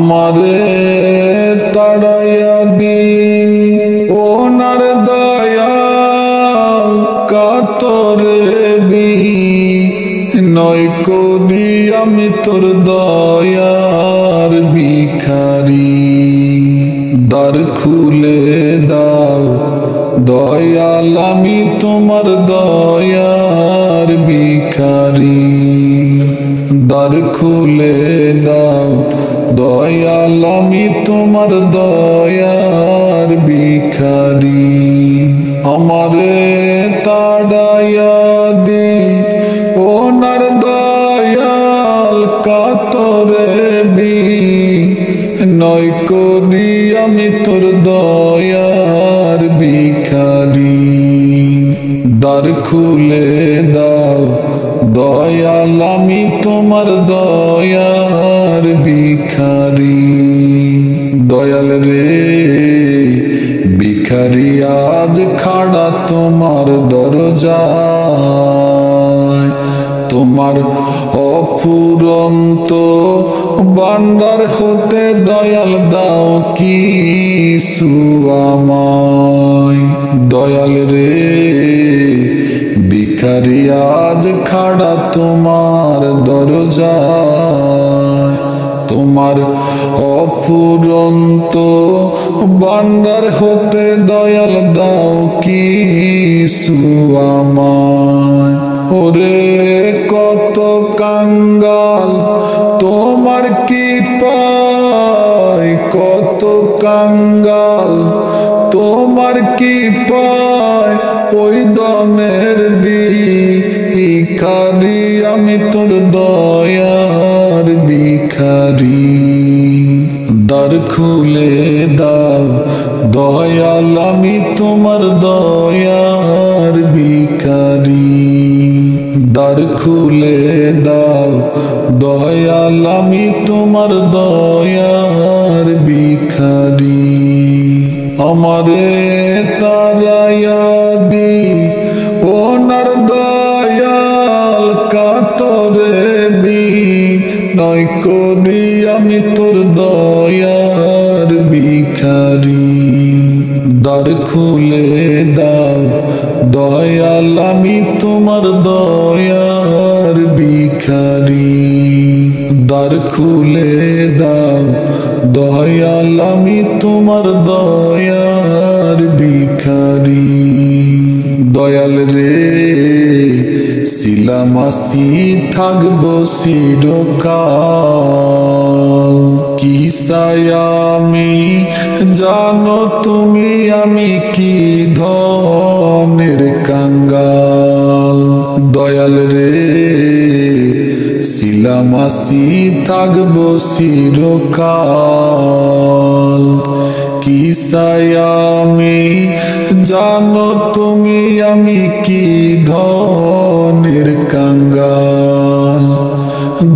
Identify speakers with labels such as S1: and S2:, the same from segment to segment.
S1: আমারে তাড়াইয়া দি ওনার দয়া কাতরে বিহি নয় করি আমি তোর দয়ার ভিখারি। দ্বার খুলে দাও দয়াল আমি তোমার দয়ার ভিখারি। দ্বার খুলে দাও দয়াল আমি তোমার দয়ার ভিখারি। আমারে তাড়াইয়া দি ওনার দয়াল কাতরে বিহি নয় করি আমি তোর দয়ার ভিখারি। দ্বার খুলে দাও দয়াল আমি তোমার দয়ার ভিখারি। দয়াল রে ভিখারি আজ খাড়া তোমার দরজায়, তোমার অফুরন্ত ভান্ডার হতে দয়াল দাও কিছু আমায়। দয়াল রে ভিখারি আজ খাড়া তোমার দরজায়, তোমার অফুরন্ত ভান্ডার হতে দয়াল দাও কিছু আমায়। ওরে কত কাঙ্গাল তোমার কি পায়, কত কাঙ্গাল তোমার কি পায় ওই দনের ভিখারি আমি তোর দয়ার ভিখারি। দ্বার খুলে দাও দয়াল আমি তোমার দয়ার ভিখারি। দ্বার খুলে দাও দয়াল আমি তোমার দয়ার ভিখারি। আমারে তাড়াইয়া দি ওনার দয়াল কাতরে বিহি নয় করি আমি তোর দয়ার ভিখারি। দ্বার খুলে দাও দয়াল আমি তোমার দয়ার ভিখারি। দ্বার খুলে দাও দয়াল আমি তোমার দয়ার ভিখারি। দয়াল রে শিলামাসি থাকবো চিরকাল, কি চাই আমি জানো তুমি আমি কি ধনের কাঙ্গাল। দয়াল রে শিলামাসি থাকবো চিরকাল, কি চাই আমি জানো তুমি আমি কি ধনের কাঙ্গাল।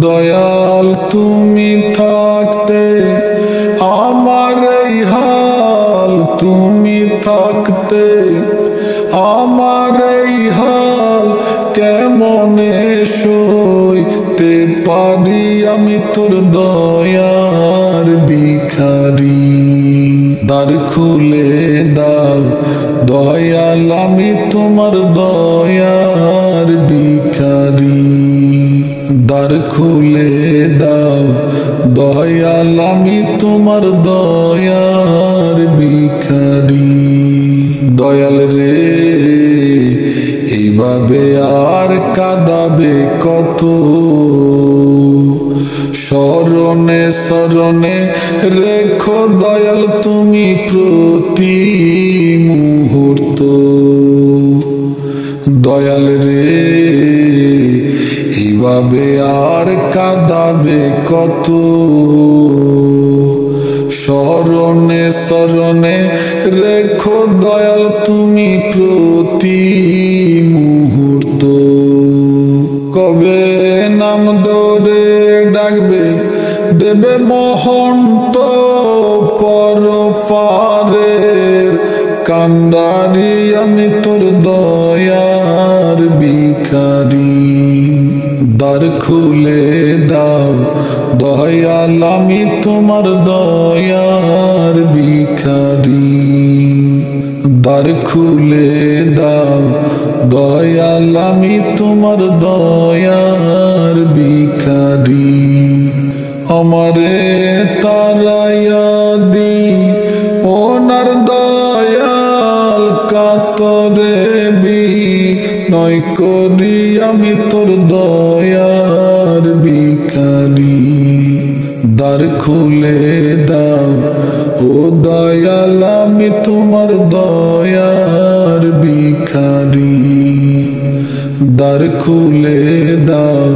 S1: দয়াল তুমি থাকতে আমার এই হাল, তুমি থাকতে আমার এই হাল কেমনে সইতে পারি আমি তোর দয়ার ভিখারি। দ্বার খুলে দাও দয়াল আমি তোমার দয়ার ভিখারি। দ্বার খুলে দাও দয়াল আমি তোমার দয়ার ভিখারি। দয়াল রে এইভাবে আর কাঁদাবে কত, স্মরণে স্মরণে রেখো দয়াল তুমি প্রতি মুহূর্ত। দয়াল রে এইভাবে আর কাঁদাবে কত, স্মরণে স্মরণে রেখো দয়াল তুমি প্রতি মুহূর্ত। কবে নাম ধরে ডাকবে দেবে মহন্ত পর পারের কান্ডারি আমি তোর দয়ার ভিখারি। দ্বার খুলে দাও দয়াল আমি তোমার দয়ার ভিখারি, দ্বার খুলে দাও দয়াল আমি তোমার দয়ার ভিখারি। আমারে তারায়া দি ওনার দয়াল কাতরে বিনয় করি আমি তোর দয়ার ভিখারি। দ্বার খুলে দাও ও দয়াল আমি তোমার দয়ার ভিখারি। দ্বার খুলে দাও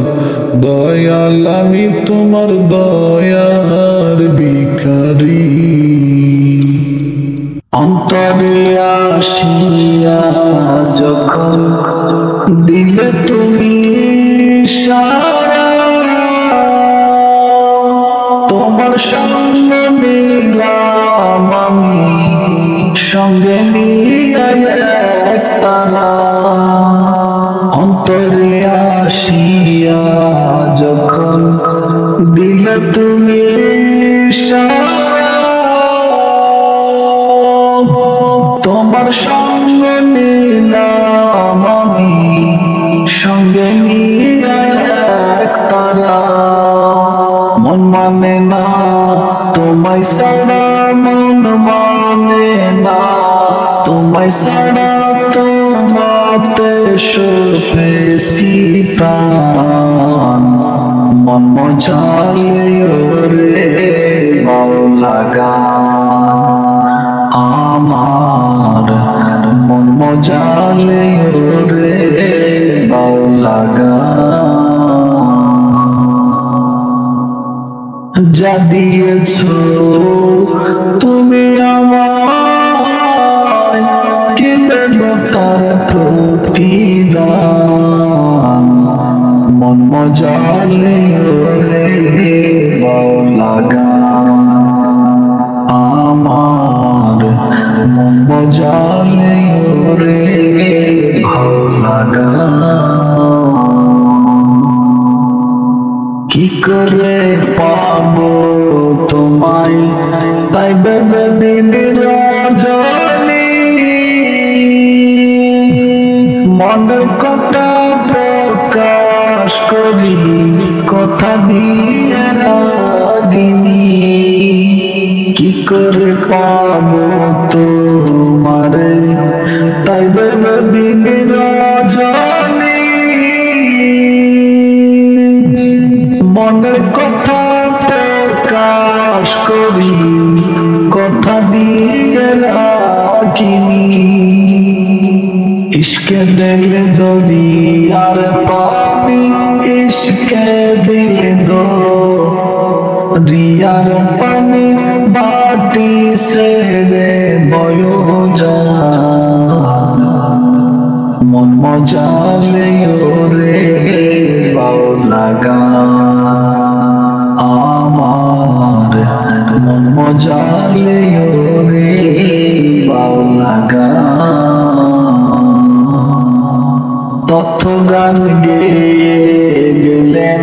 S1: দয়াল আমি তোমার দয়ার ভিখারি।
S2: অন্তরে আসিয়া যখন দিলে তুমি সারা, তোমার সঙ্গে নিলাম আমি সঙ্গে নিয়ে এক তারা। অন্তরে আসিয়া যখন দিলে তুমি সারা, তোমার সঙ্গে নিলাম আমি সঙ্গে নিয়ে এক তারা। মন মানে না তোমায় ছাড়া, মন মানে না তোমায় ছাড়া, তোমাতে সপেছি প্রাণ। মন মজালে ওরে মাওলা গান আমার, মন মজালে ওরে মাওলা গান। যা দিয়েছো তুমি আমায় কি দেব তার প্রতিদান। মন মজালে ওরে মাওলা গান আমার, মন মজালে ওরে মাওলা গান। কি করে পাবো তোমায় তাই ভেবে দিন রজনী, মনের কথা প্রকাশ করি কথা দিয়ে রাগিনী। কি করে পাবো তোমারে তাই ভেবে দিন রজনী, মনের কথা প্রকাশ করি কথা দিয়ে রাখিনি। ইশকে দিলে দরিয়ার পানি, ইশকে দিলে দরিয়ার পানি, বাটি ছেড়ে বয় যায়। মন মজালে ওরে মাওলা গান আমার, মন মজালে ওরে মাওলা গান। তথ্য গান গেয়ে গেলেন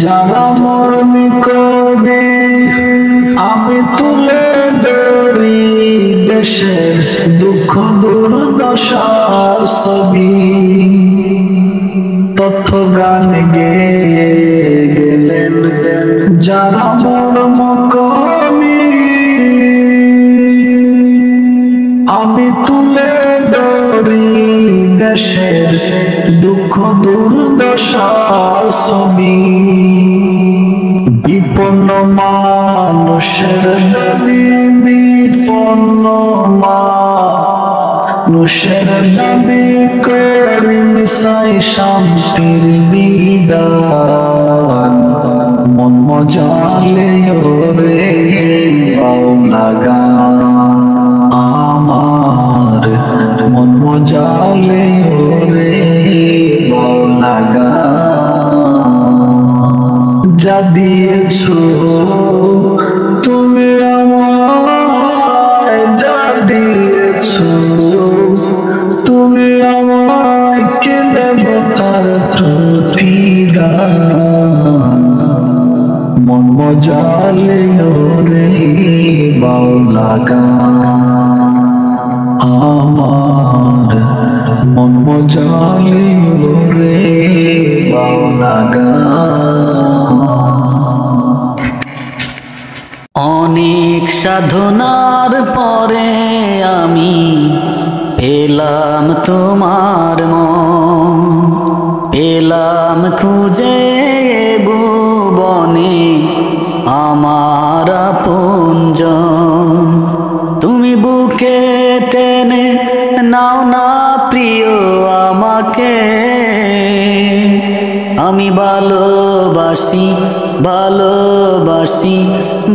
S2: যারা মরমি কবি, আমি তুলে ধরি দেশের দুঃখ দুর্দশার ছবি। তথ্য গান গেয়ে গেলেন যারা মরম কবি, আমি তুলে ধরি দেশের দুঃখ দুর্দশার ছবি। বিপন্ন মানুষের দাবি, বিপন্ন মানুষের দাবি করি মিশাই শান্তির দিদার। মন মজালে ওরে মাওলা গান আমার, মন মজালে ওরে মাওলা গান। যা দিয়েছো তুমি আমায়, যা দিয়েছো তুমি আমায়, কে দেব তার প্রতিদান। লাগা আমার মন মজালে রে লাগা।
S3: অনেক সাধনার পরে আমি পেলাম তোমার মন, পেলাম খুঁজে ভুবনে আমার আপনজন। তুমি বুকে টেনে নাও না প্রিয় আমাকে, আমি ভালোবাসি ভালোবাসি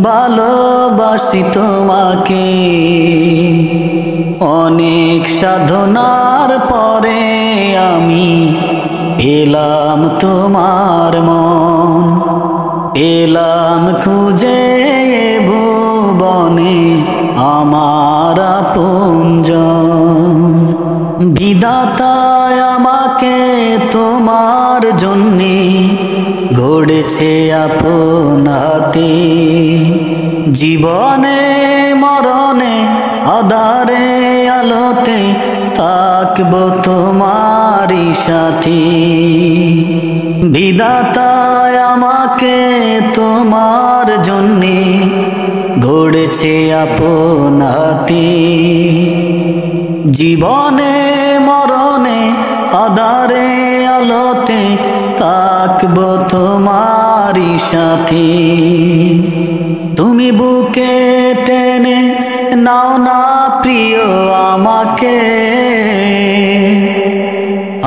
S3: ভালোবাসি তোমাকে। অনেক সাধনার পরে আমি পেলাম তোমার মন, পেলাম খুঁজে ভুবনে আমার আপনজন। বিধাতায় আমাকে তোমার জন্যে গড়েছে আপন হাতে, জীবনে মরণে আধারে আলোতে থাকবো তোমারই সাথে। বিধাতায় আমাকে তোমার জন্যে গড়েছে আপন হাতে, জীবনে মরণে আধারে আলোতে থাকবো তোমারই সাথে। তুমি বুকে টেনে নাও না প্রিয় আমাকে,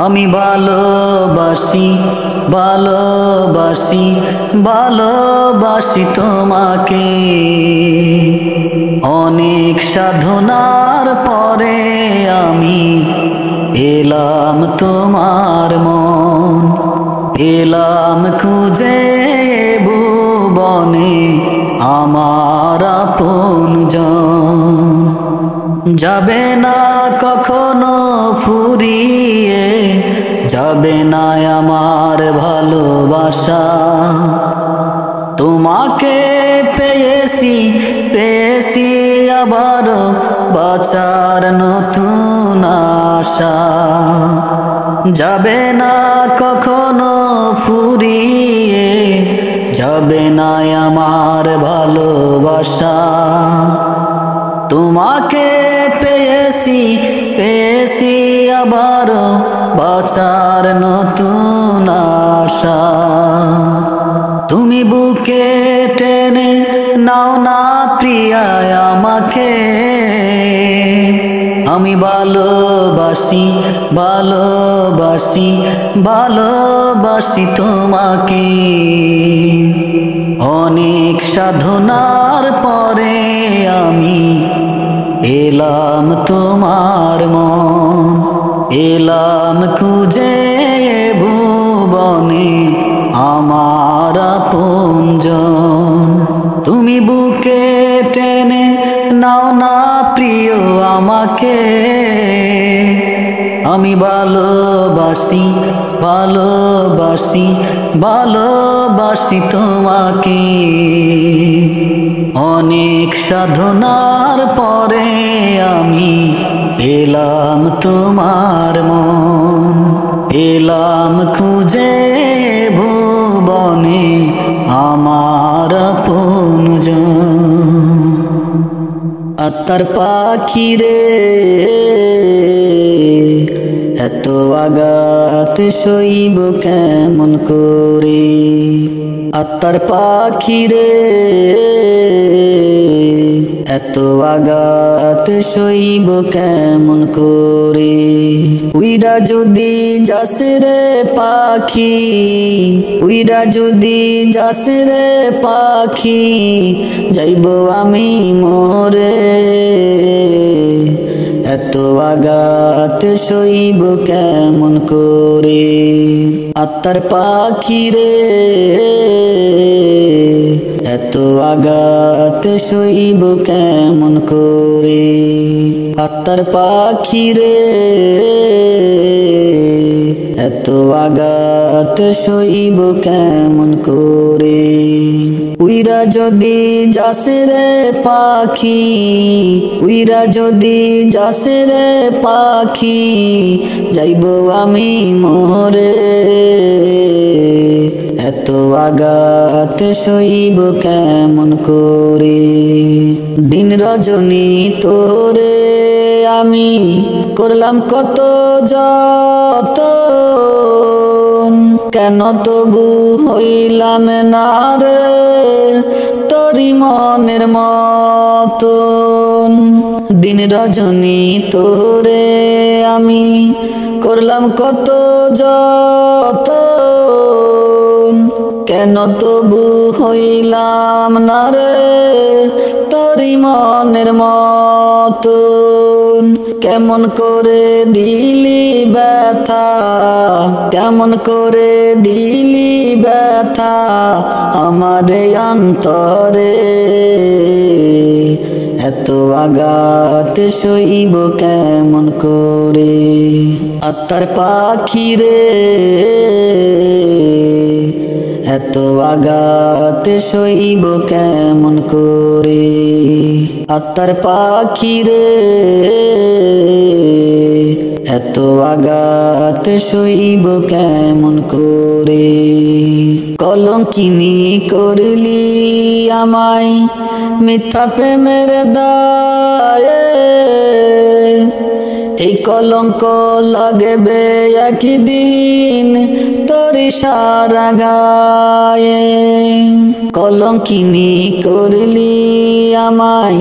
S3: আমি ভালোবাসি ভালোবাসি ভালোবাসি তোমাকে। অনেক সাধনার পরে আমি পেলাম তোমার মন, পেলাম খুঁজে ভুবনে আমার আপনজন। যাবে না কখনো ফুরিয়ে, যাবে না আমার ভালোবাসা। তোমাকে পেয়েছি পেয়েছি আবারও বাঁচার নতুন আশা। যাবে না কখনো ফুরিয়ে, যাবে না আমার ভালোবাসা। তোমাকে পেয়েছি পেয়েছি আবারও বাঁচার নতুন আশা। তুমি বুকে টেনে নাও না প্রিয়া আমাকে, আমি ভালোবাসি ভালোবাসি ভালোবাসি তোমাকে। অনেক সাধনার পরে আমি পেলাম তোমার মন, পেলাম খুঁজে ভুবনে আমার আপনজন। তুমি বুকে টেনে নাও না প্রিয় আমাকে, আমি ভালোবাসি ভালোবাসি ভালোবাসি তোমাকে। অনেক সাধনার পরে আমি পেলাম তোমার মন, পেলাম খুঁজে ভুবনে আমার আপনজন। আত্মার পাখি রে এত আঘাত সইব কেমন করে, আত্মার পাখি রে এত আঘাত সইব কেমন করে। উইরা যদি যাস রে পাখি, উইরা যদি যাস রে পাখি, যাইব আমি মরে। এত আঘাত সইব কেমন করে, আত্মার পাখি রে এত আঘাত সইব কেমন করে। আত্মার পাখি রে এত আঘাত সইব কেমন করে। উইরা যদি যাসে রে পাখি, উইরা যদি যাসে রে পাখি, যাইব আমি মরে। এত আঘাত সইব কেমন করে। দিন রজনী তোরে আমি করলাম কত যতন, কেন তবু হইলাম না রে তোরি মনের মতন। দিন রজনী তোরে আমি করলাম কত যতন, কেন তবু হইলাম না রে তোরি মনের মতন। কেমন করে দিলি ব্যথা, কেমন করে দিলি ব্যথা আমারে অন্তরে। এত আঘাত সইব কেমন করে। আত্মার পাখি রে এত আঘাত সইব কেমন করে। আত্মার পাখি রে এত আঘাত সইব কেমন করে। কলঙ্কিনী করলি আমায় মিথ্যা প্রেমের দায়ে, এই কলঙ্ক লাগবে একদিন তোরি সারা গায়ে। কলঙ্কিনী করলি আমায়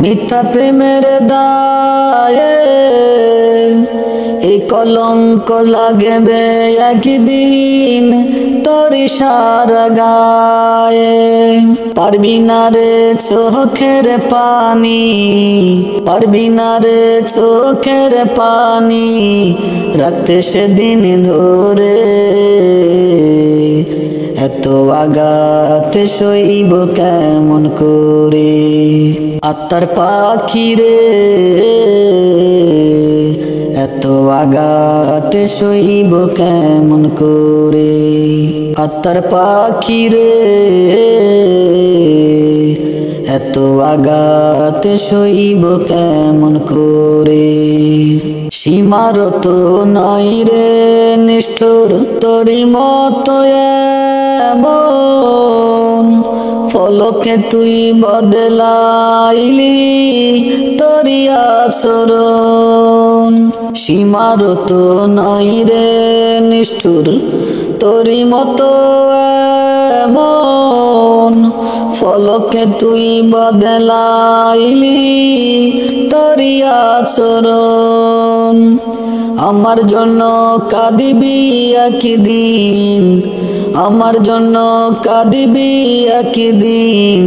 S3: মিথ্যা প্রেমের দায়ে, এই কলঙ্ক লাগবে একদিন তোরি সারা গায়ে। পারবি না রে চোখের পানি, পারবি না রে চোখের পানি রাখতে সেদিন ধরে। এত আঘাত সইব কেমন করে। আত্মার পাখি রে এত আঘাত সইব কেমন করে। আত্মার পাখি রে এত আঘাত সইব কেমন করে। সীমারত নাই রে নিষ্ঠুর তোরি মতো এমন, ফলকে তুই বদলাইলি তোরি আচরণ। সীমারত নাই রে নিষ্ঠুর তোরি মতো এমন, ফলকে তুই বদলাইলি তোরি আচরণ। আমার জন্য কাঁদিবি একদিন, আমার জন্য কাঁদিবি একদিন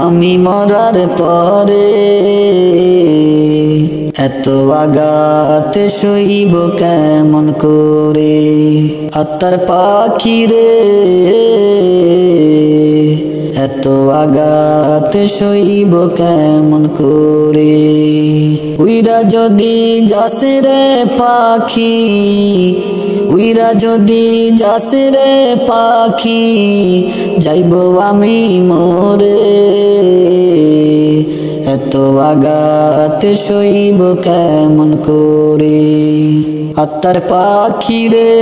S3: আমি মরার পরে। এত আঘাত সইব কেমন করে। আত্মার পাখি রে এত আঘাত সইব কেমন করে। উইরা যদি যাসে রে পাখি, উইরা যদি যাসে রে পাখি যাইব আমি মরে। এত আঘাত সইব কেমন করে। আত্মার পাখি রে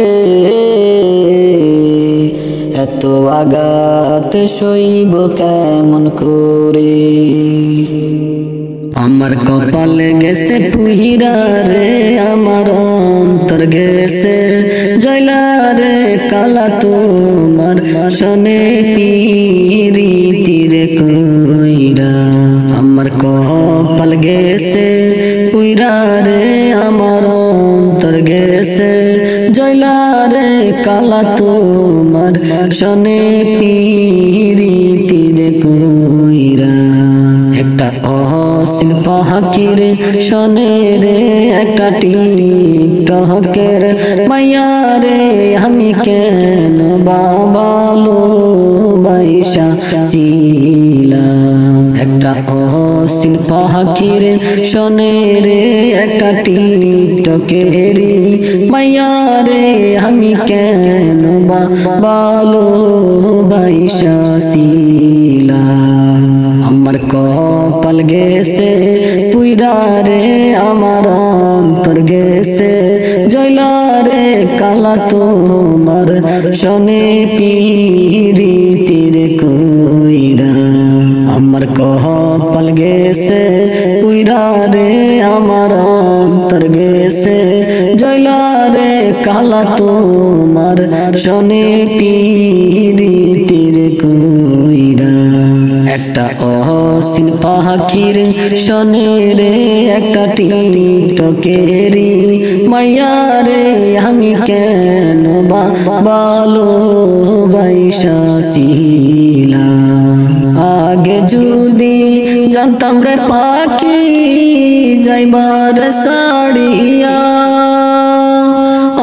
S3: এত আঘাত সইব কেমন করে। আমার কপালে গেছে পুহিরা রে, আমার অন্তর গেছে জয়লা রে কালা তোমার শনে পিরিতি রে কইরা। আমার কপাল গেছে পুইরা রে, আমার অন্তর গেছে জয়লা রে কালা তোমার শনে পিরিতি রে কইরা। একটা অহসিন পাখির শনে রে একটা টিকটকের মাইয়া রে আমি কেন বাবালো বাইশা ছিলাম। একটা অসীম পাখির শোনে রে একটা টিকটকেরি মাইয়া রে আমি কেন ভালোবাসিলাম আমার কপাল গেছে পুইরা রে আমার অন্তর গেছে জয়লা রে কালা তোমার শোনে পিরিতির কইরা আমার কপাল গেছে পুইরা রে আমার অন্তর গেছে জয়লা রে কালা তোমার শোনে পিরিতির কইরা একটা অসীম পাখির শোনে রে একটা টিকটকেরি মাইয়া রে আমি কেন ভালোবাসিলাম আগে যদি জানতাম রে পাখি যাইবার সাড়িয়া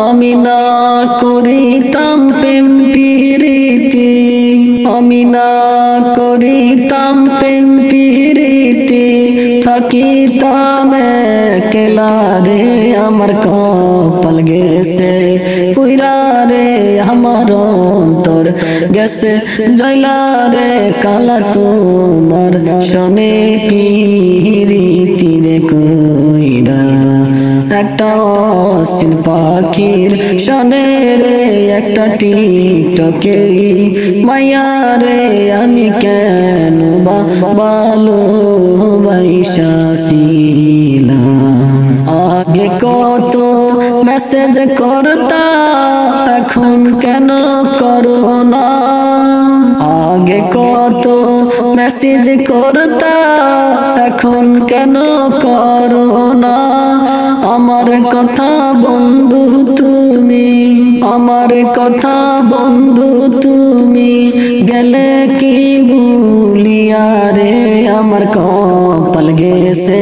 S3: আমি না করিতাম প্রেম প্রীতি আমি না করিতাম প্রেম প্রীতি থাকিতাম একলা রে আমার কপাল গেছে পুইরা রে আমার অন্তর গেছে জয়লা রে কালা তোমার শোনে পিরিতি রে কইরা একটা অসীম পাখির শোনে রে একটা টিকটকেরি মাইয়া রে আমি কেন ভালোবাসিলাম আগে কত মেসেজ করতা এখন কেন করো না আগে কত মেসেজ করতা এখন কেন করো না আমার কথা বন্ধু তুমি আমার কথা বন্ধু তুমি গেলে কি ভুলিয়া রে আমার কপাল গেছে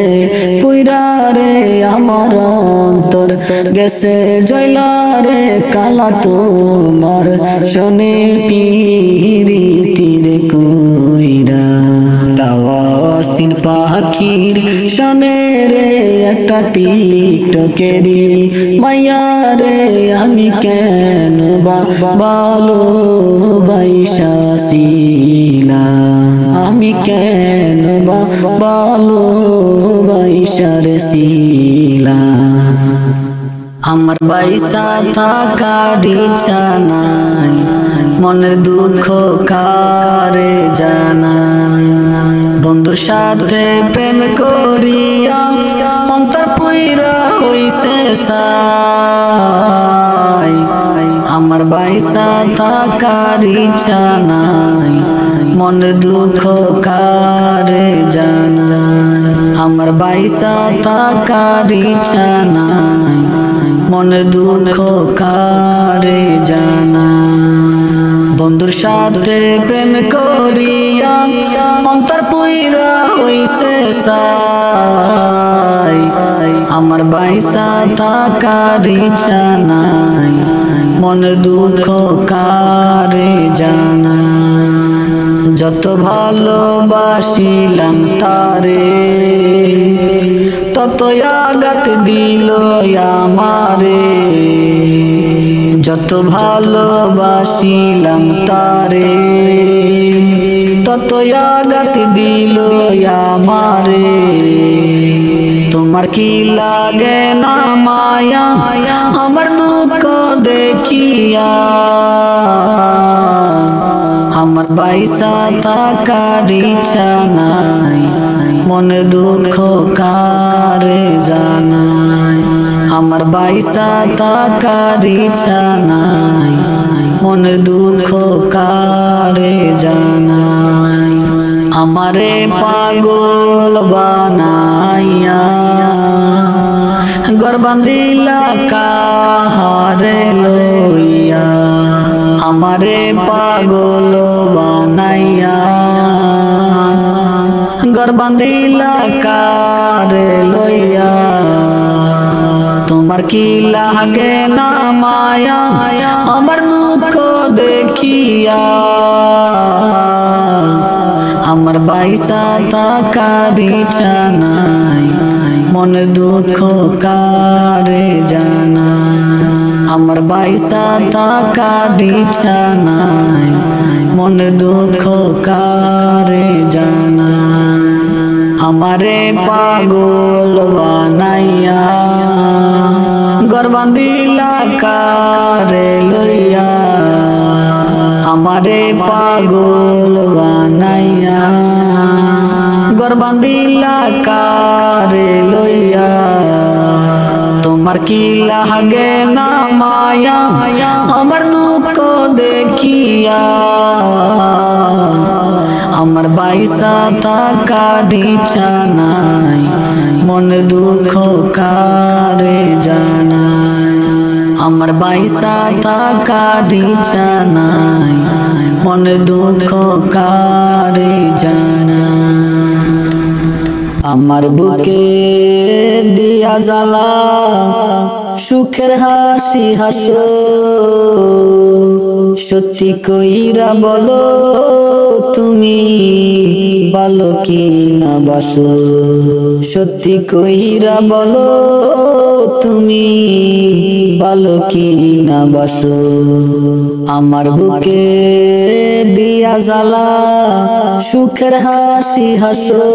S3: পুইরা রে আমার অন্তর গেছে জয়লা রে কালা তোমার শোনে পিরিতির কইরা অসীম পাখির শোনে রে একটা টিকটকেরি মাইয়া রে আমি কেন ভালোবাসিলাম আমি কেন ভালোবাসিলাম আমার বাইসা থাকার ইচ্ছা নাই মনের দুঃখ কারে জানাই বন্ধুর সাথে প্রেম করিয়া অন্তর পুইরা হইছে সাই আমার বাইসা থাকার ইচ্ছা নাই মনের দুঃখ কারে জানাই আমার বাইসা থাকার ইচ্ছা নাই মনের দুঃখ কারে জানাই বন্ধুর সাথে প্রেম করিয়া অন্তর পুইরা হইছে সাই আমার বাইসা থাকার ইচ্ছা নাই মনের দুঃখ কারে জানাই যত ভালোবাসিলাম তারে তত আঘাত দিল আমারে যত ভালোবাসিলাম তারে তত আঘাত দিল আমারে তোমার কি লাগে না মায়া আমার দুঃখ দেখিয়া আমার বাইসা থাকার ইচ্ছা নাই মনের দুঃখ কারে জানাই আমার বাইসা থাকার ইচ্ছা নাই মনের দুঃখ কারে জানাই আমারে পাগল বানাইয়া ঘর বান্ধিলা কাহারে লইয়া আমারে পাগল বানাইয়া ঘর বান্ধিলা কারে লইয়া তোমার কি লাগে না মায়া আমার দুঃখ দেখিয়া আমার বাইসা থাকার ইচ্ছা নাই, মনের দুঃখ কারে জানাই। আমার বাইসা থাকার ইচ্ছা নাই, মনের দুঃখ কারে জানাই। আমারে পাগল বানাইয়া ঘর বান্ধিলা কারে লইয়া, আমারে পাগল বানাইয়া ঘর বান্ধিলা কারে লইয়া। তোমার কি লাগে না মায়া আমার দুঃখ দেখিয়া, আমার বাইসা থাকার ইচ্ছা নাই, মনের দুঃখ কারে জানাই। আমার বাইসা থাকার ইচ্ছা নাই, মনের দুঃখ কারে জানাই। আমার বুকে দিয়া জ্বালা সুখের হাসি হাসো, সত্যি কইরা বলো তুমি ভালো কি না বাসো। সত্যি কইরা বলো তুমি ভালো কি না বাসো। আমার বুকে দিয়া জ্বালা সুখের হাসি হাসো,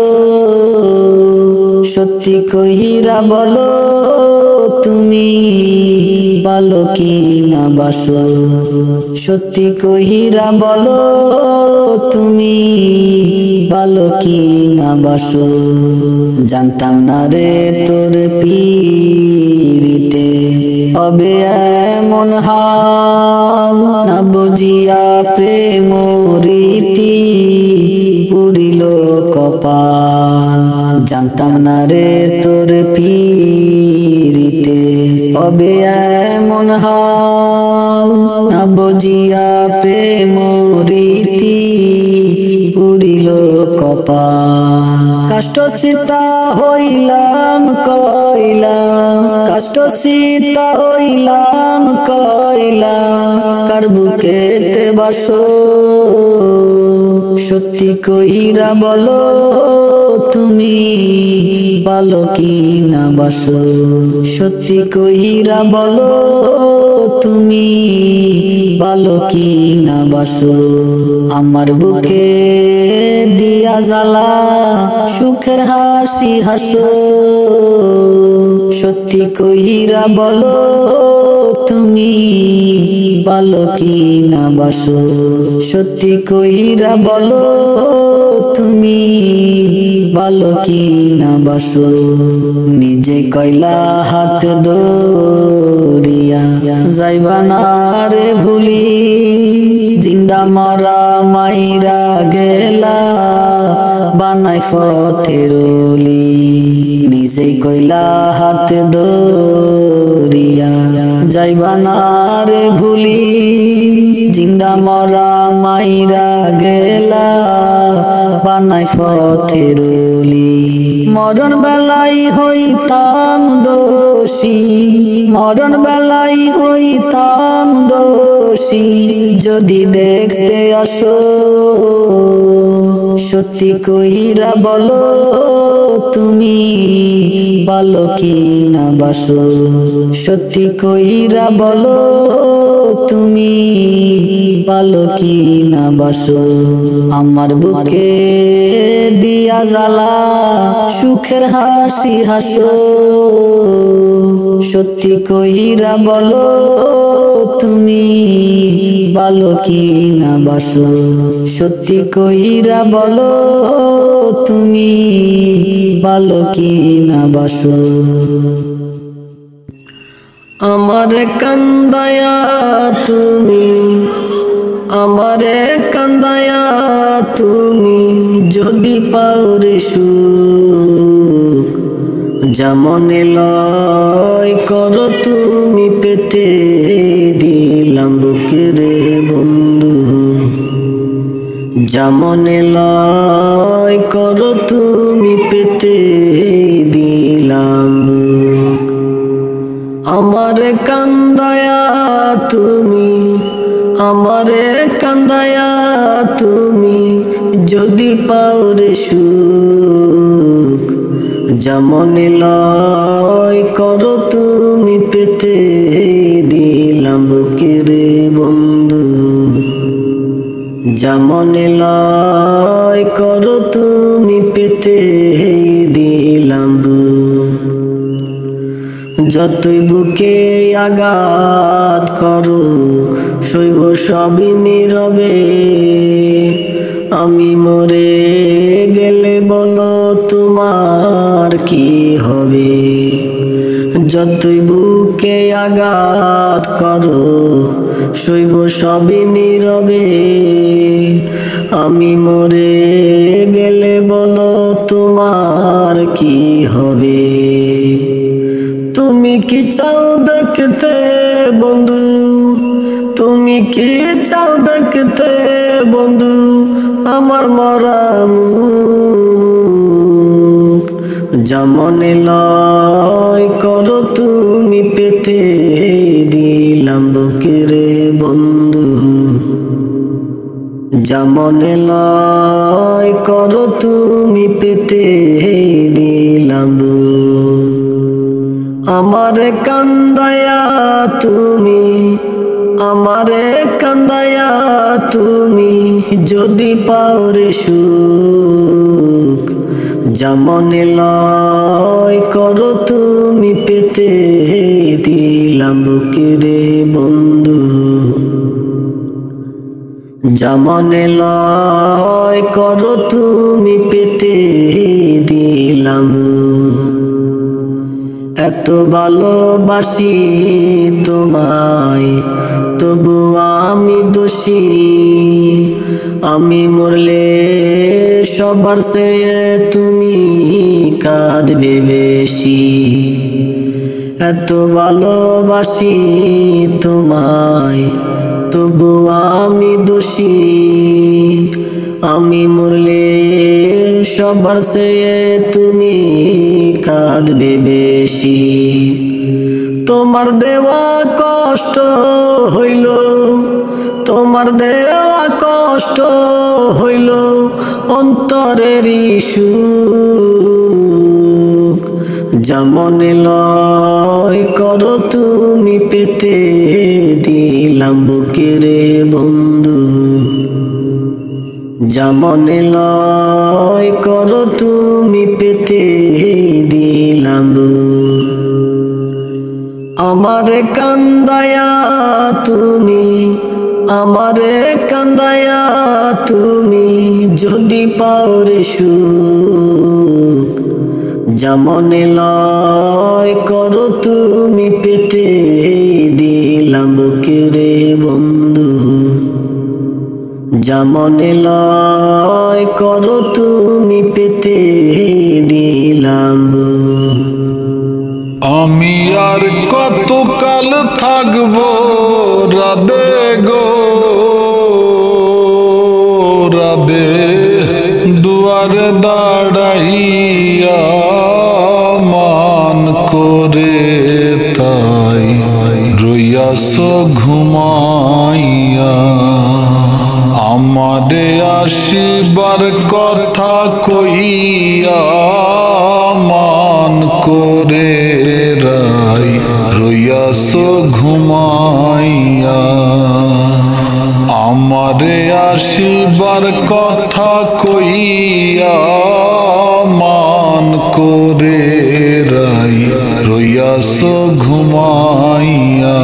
S3: সত্যি কইরা বলো তুমি ভালো কি না বাসো। সত্যি কইরা বলো তুমি ভালো কি না বাসো। জানতাম না রে তোর পীরিতে হবে এমন হাল, না বুঝিয়া প্রেম রীতি পুরিল কপাল। জানতাম না রে তোর পীরিতে হবে এমন হাল, না বুঝিয়া প্রেম রীতি পুরিল কপাল। কষ্ট সীতা হইলাম কইলা, কষ্ট সীতা হইলাম কইলা, কার বুকেতে বাসো। সত্যি কইরা বলো তুমি ভালো কি না বাসো। সত্যি কইরা বলো তুমি ভালো কি না বাসো। আমার বুকে দিয়া জ্বালা সুখের হাসি হাসো, সত্যি কইরা বলো তুমি ভালো কি না বাসো। সত্যি কইরা বলো তুমি ভালো কি না বাসো। নিজে কইলা হাত ধরিয়া যাইবা না রে ভুলি, জিন্দা মরা মাইরা গেলা বানাই পথের অলি। নিজে কইলা হাত ধরিয়া যাইবা না রে ভুলি, জিন্দা মরা মাইরা গেলা বানাই পথের অলি। মরণ বেলাই হইতাম দোষী, মরণ বেলাই হইতাম দোষী, যদি দেখতে আসো। সত্যি কইরা বলো তুমি ভালো কি না বাসো। সত্যি কইরা বলো তুমি ভালো কি না বাসো। আমার বুকে দিয়া জ্বালা সুখের হাসি হাসো, সত্যি কইরা বলো তুমি ভালো কি না বাসো। সত্যি কইরা বলো তুমি ভালো কি না বাসো।
S4: আমার কান্দায়া তুমি, আমারে কান্দায়া তুমি যদি পাওরে সুখ, যেমনে লয় করো তুমি পেতে দিলাম বুকে রে বন্ধু। যেমনে লয় করো তুমি পেতে দিলাম বুক। আমার কান্দায়া তুমি, আমারে কান্দায়া তুমি যদি পাওরে সুখ, যেমনে লয় করো তুমি পেতে দিলাম বুকে রে বন্ধু। যেমনে লয় করো তুমি পেতে দিলাম বুক। যতই বুকে আঘাত করো সইব সবই নীরবে। আমি মরে গেলে বলো তোমার কি হবে। যতই বুকে আঘাত করো সইব সবই নীরবে। আমি মরে গেলে বলো তোমার কি হবে। তুমি কি চাও দেখতে বন্ধু, তুমি কি চাও দেখতে বন্ধু আমার মরা মুখ। যেমনে লয় করো তুমি পেতে দিলাম বুকে রে বন্ধু। যেমনে লয় করো তুমি পেতে দিলাম বুক। আমারে কান্দায়া তুমি, আমারে কান্দায়া তুমি যদি পাওরে সুখ। যেমনে লয় করো তুমি পেতে দিলাম বুকে রে বন্ধু। যেমনে লয় করো তুমি পেতে দিলাম। এত ভালোবাসি তোমায় তবু আমি দোষী। আমি মরলে সবার চেয়ে তুমি কাঁদবে বেশি। এত ভালোবাসি তোমায় তবু আমি দোষী। আমি মরলে সবার চেয়ে তুমি কাঁদবে বেশি। তোমার দেওয়া কষ্ট হইল, তোমার দেওয়া কষ্ট হইল অন্তরের সুখ। যেমনে লয় করো তুমি পেতে দিলাম বুকে রে বন্ধু। যেমনে লয় করো তুমি পেতে দিলাম বুক। আমারে কান্দায়া তুমি, আমারে কান্দায়া তুমি যদি পাওরে সুখ। যেমনে লয় করো তুমি পেতে দিলাম বুকে রে বন্ধু। যেমনে লয় করো তুমি পেতে দিলাম।
S1: আমি আর কতকাল থাকবো রাধে গো রাধে, দুয়ারে দাঁড়াইয়া মান করে তাই রইয়াছ ঘুমাইয়া। আমারে আসিবার কথা কইয়া মান করে রাই রইয়াছ ঘুমাইয়া। আমারে আসিবার কথা কইয়া মান করে রাই রইয়াছ ঘুমাইয়া।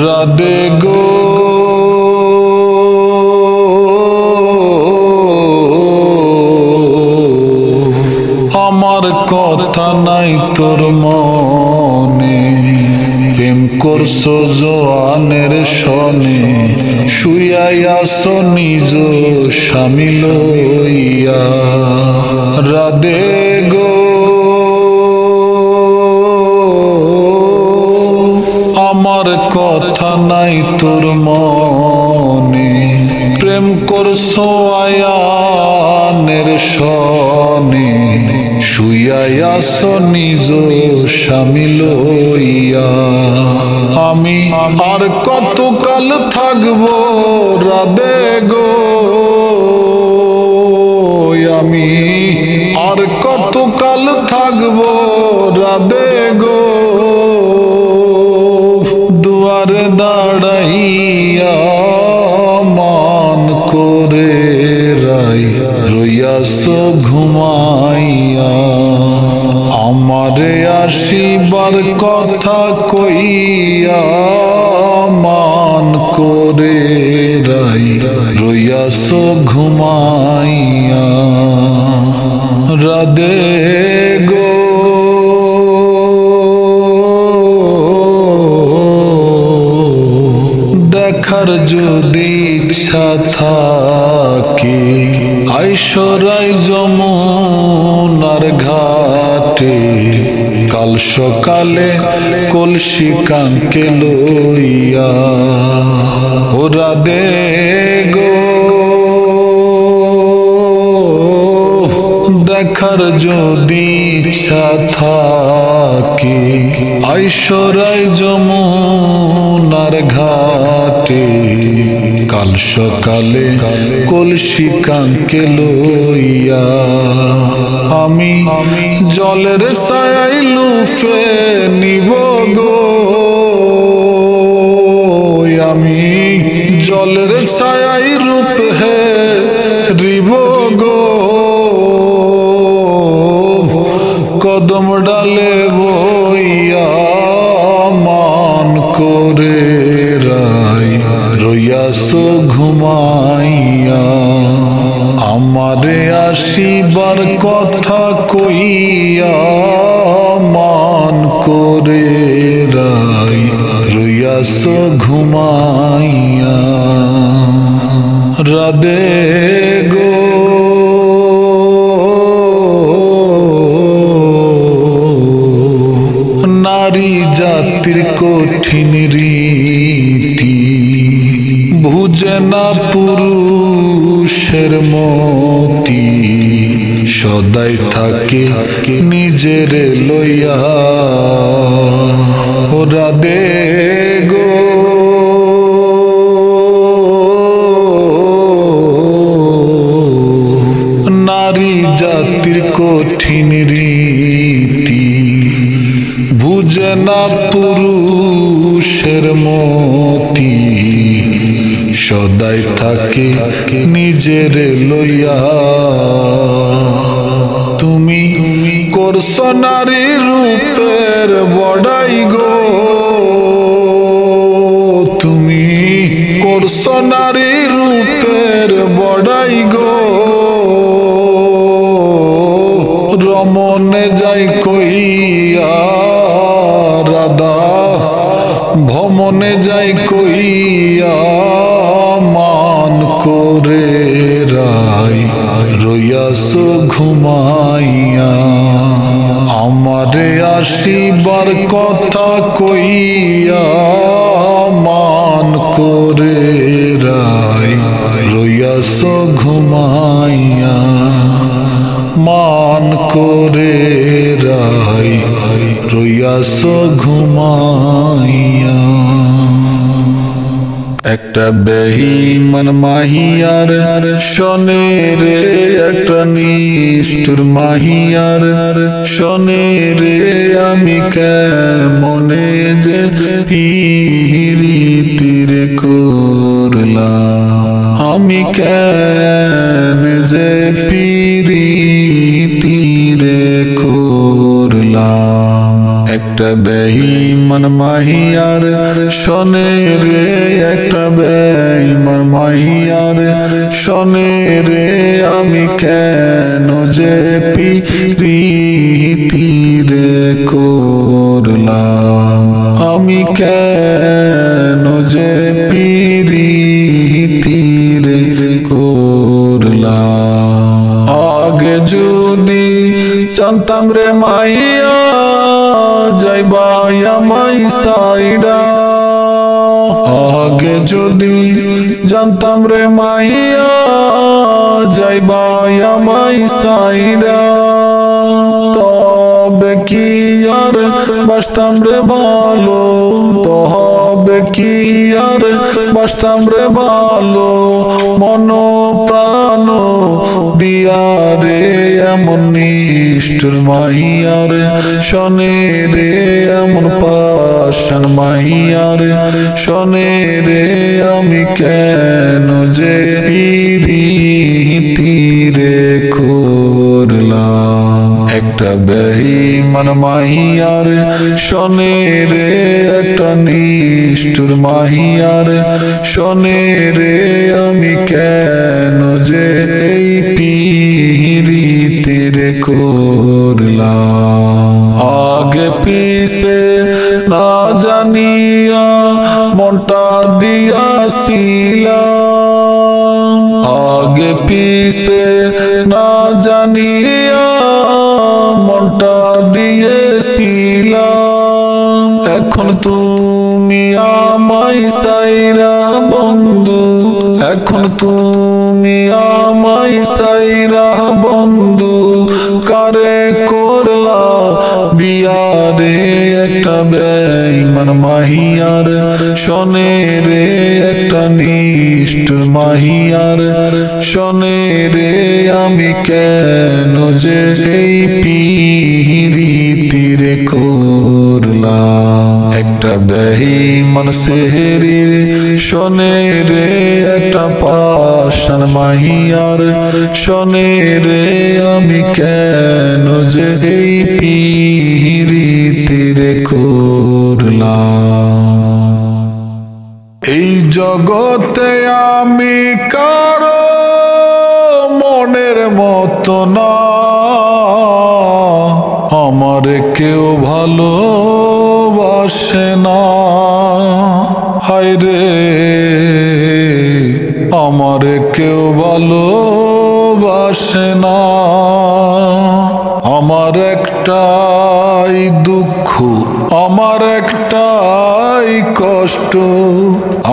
S1: রাধে গো আমার কথা নাই তোর মনে, প্রেম করছো জোয়ানের সনে, শুয়াইয়াছ নিজ স্বামী লইয়া। রাধে গো আমার কথা নাই তোর মনে, প্রেম করছো আয়ানের সনে, শুয়াইয়াছ নিজ স্বামী লইয়া। আমি আর কতকাল থাকবো রাধে গো আর কতকাল থাকবো রাধে গো দুয়ারে দাঁড়াইয়া মান করে রাই রইয়াছ ঘুমাইয়া আমারে আসিবার কথা কইয়া মান করে রাই রইয়াছ ঘুমাইয়া রাধে গো দেখার যদি ইচ্ছা থাকে আইসরাই যমুনার ঘাটে কাল সকালে কলসি কাঙ্কে লইয়া ও রাধে গো দেখার যদি ইচ্ছা থাকে আইসরাই যমুনার ঘাটে কাল সকালে কলসি কাঙ্কে লইয়া আমি জলের ছায়ায় লুফে নিব গো আমি জলের ছায়ায় রূপ হে রিব গো কদম ডালে বইয়া মান করে রাই রইয়াছ ঘুমাইয়া আমারে আসিবার কথা কইয়া মান করে রাই রইয়াছ ঘুমাইয়া রাধে গো নারী জাতির কঠিন রীতি বুঝে না পুরুষের মতি সদাই থাকে নিজের লইয়া ও রাধে গো নারী জাতির কঠিন রীতি বুঝে না পুরুষের মতি সদাই থাকে নিজের লইয়া তুমি করছ নারী রূপের বড়াই গো তুমি করছ নারী রূপের বড়াই গো রমনে যাই কইয়া রাধা ভমনে যাই কইয়া মান করে রাই রইয়াছ ঘুমাইয়া আমারে আসিবার কথা কইয়া মান করে রাই রইয়াছ ঘুমাইয়া মান করে রাই রইয়াছ ঘুমাইয়া একটা বেঈমান মাহিয়ার শোনে রে একটা নিষ্ঠুর মাহিয়ার শোনে রে আমি কেমনে যে পিরিতির করলাম আমি কেন যে পিরিতিরে করলাম একটা বেঈমান মাহিয়ার শোনে রে একটা বেঈমান মাহিয়ার শোনে রে আমি কেন যে পিরিতিরে করলাম আমি কেন যে পিরিতিরে করলাম আগে যদি জানতাম রে মাইয়া যাইবা আমাই সাইডা আগে যদি জানতাম রে মাইয়া যাইবা আমাই সাইডা তবে কি আর বাসতাম রে ভালো, তো হবে কি আর বাসতাম রে ভালো, মন প্রাণ দিয়া রে এমন নিষ্ঠুর মাইয়ার শোনে রে এমন পাষাণ মাইয়ার শোনে রে আমি কেন যে পিরিতি রে করলাম, একটা বেঈমান মাইয়ার শোনে রে একটা নিষ্ঠুর মাইয়ার শোনে রে আমি কেন যে এই পিরিতি রে করলাম। আগে পিছে না জানিয়া মনটা দিয়াছিলাম, আগে পিছে না জানিয়া মনটা দিয়েছিলাম, এখন তুমি আমায় সাইরা বন্ধু, এখন তুমি আমায় সাইরা বন্ধু কারে করলা বিয়া রে একটা বেঈমান মাহিয়ার শোনে রে একটা নিষ্ঠুর মাহিয়ার শোনে রে আমি কেন যে এই পিরিতি রে করলাম, একটা বেঈমান সেহরির শোনে রে একটা পাষাণ মাহিয়ার শোনে রে আমি কেন যে এই পিরিতি রে করলাম। এই জগতে আমি কারো মনের মতো না, আমার কেউ ভালোবাসে না, হায় রে আমার কেউ ভালোবাসে না, আমার একটাই দুঃখ, আমার একটাই কষ্ট,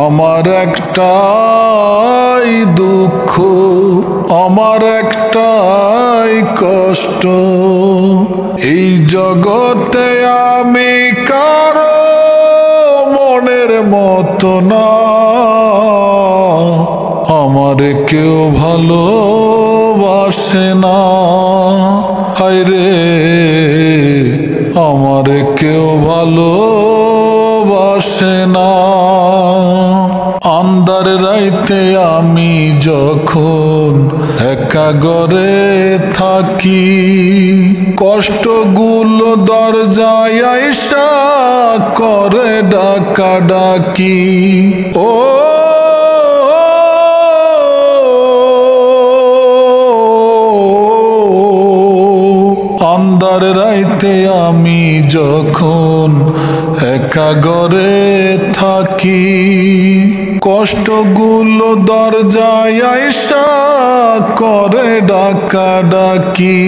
S1: আমার একটাই দুঃখ, আমার একটাই কষ্ট, এই জগতে আমি কারো মনের মতো না, আমার কেউ ভালোবাসে না, হায় রে আমার কেউ ভালোবাসে না। আন্ধার রাইতে আমি যখন একা ঘরে থাকি, কষ্টগুলো দরজায় আইসা করে ডাকা ডাকি, ও আন্ধার রাইতে আমি যখন একা ঘরে থাকি, কষ্টগুলো দরজায় আইসা করে ডাকা ডাকি,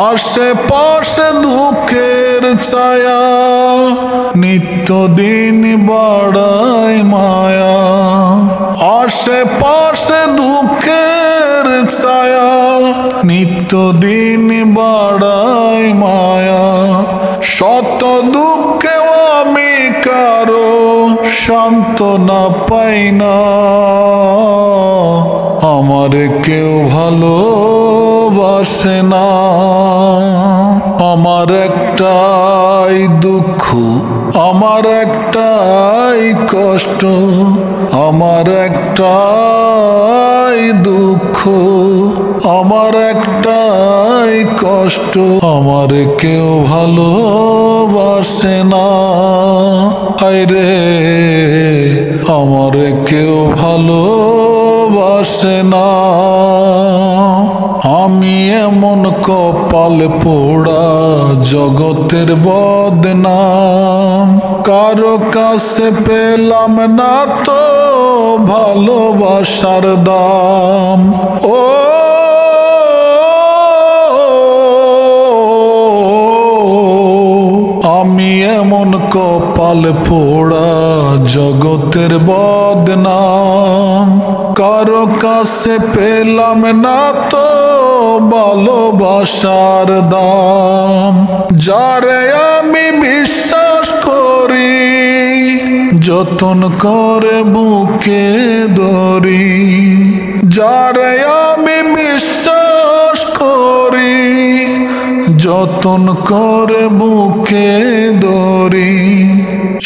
S1: আশেপাশে দুঃখের ছায়া নিত্যদিন বাড়ায় মায়া, আশেপাশে দুঃখের ছায়া নিত্যদিন বাড়ায় মায়া, শত দুঃখেও আমি কারো সান্ত্বনা পাই না, আমার কেউ ভালোবাসে না, আমার একটাই দুঃখ, আমার একটাই কষ্ট, আমার একটাই দুঃখ, আমার একটাই কষ্ট, আমার কেউ ভালোবাসে না, হায় রে আমার কেউ ভালোবাসে না। আমি এমন কপাল পোড়া জগতের বদনাম, কারো কাছে পেলাম না তো ভালোবাসার দাম, ও আমি এমন কপাল পোড়া জগতের বদনাম, কারো কাছে পেলাম না তো ভালোবাসার দাম। যারে আমি বিশ্বাস করি যতন করে বুকে ধরি, যারে আমি বিশ্বাস করি যতন করে বুকে ধরি,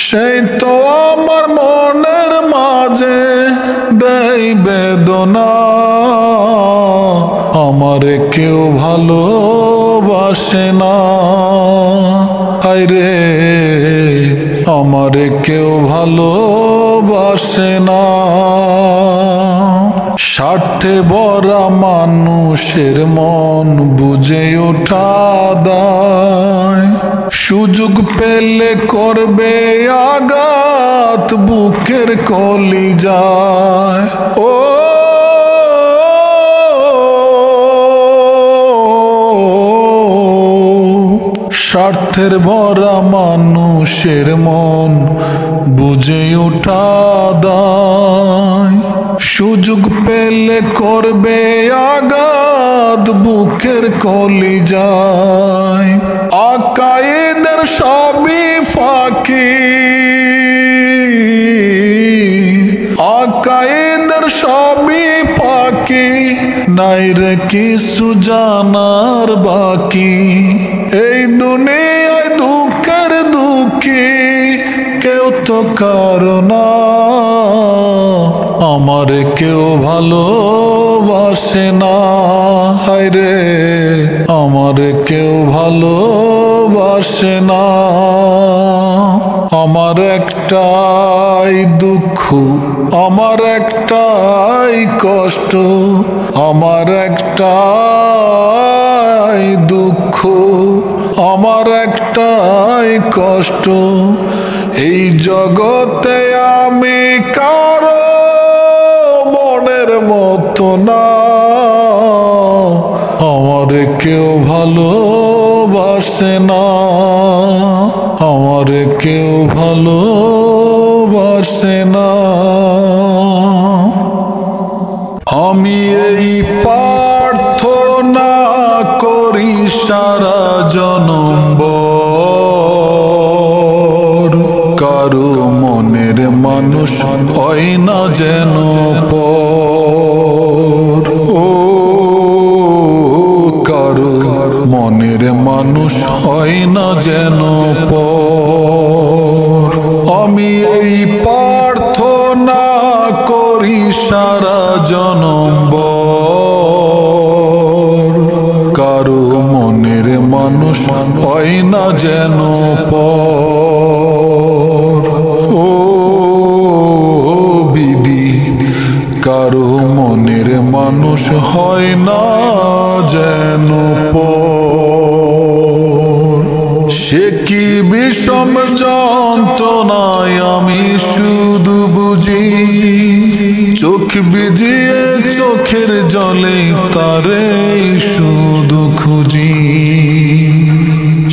S1: সেই তো আমার মনের মাঝে দেয় বেদনা। আমারে কেউ ভালোবাসে না, হায়রে আমারে কেউ ভালোবাসে না। স্বার্থে ভরা মানুষের মন বুঝে ওঠা দায়, সুযোগ পেলে করবে আঘাত বুকের কলিজায়। ও স্বার্থের ভরা মানুষের মন বুঝে ওঠা দায়, সুযোগ পেলে করবে আঘাত বুকের কলিজায়। আকায়েদের সবই ফাঁকি, আকায়েদের সবই ফাঁকি, নাই রে কিছু জানার বাকি। এই দুনিয়ায় দুঃখের দুঃখী কেউ তো কারো না, আমারে কেউ ভালোবাসে না, হায়রে আমারে কেউ ভালোবাসে না। আমার একটাই দুঃখ, আমার একটাই কষ্ট, আমার একটাই দুঃখ, আমার একটাই কষ্ট। এই জগতে আমি কারো মনের মতো না, আমারে কেউ ভালোবাসে না, আমারে কেউ ভালোবাসে না। আমি এই প্রার্থনা করি সারা জনমভর, কারো মনের মানুষ হয় না যেন পর। ও কারো মনের মানুষ হয় না যেন পর। আমি এই প্রার্থনা করি সারা জনমভর, কারো মনের মানুষ হয় না যেন পর। ও বিধি কারো মনের মানুষ হয় না যেন পর। সে কি বিষম যন্ত্রণায় আমি শুধু বুঝি, চোখ ভিজিয়ে চোখের জলে তারে শুধু খুঁজি।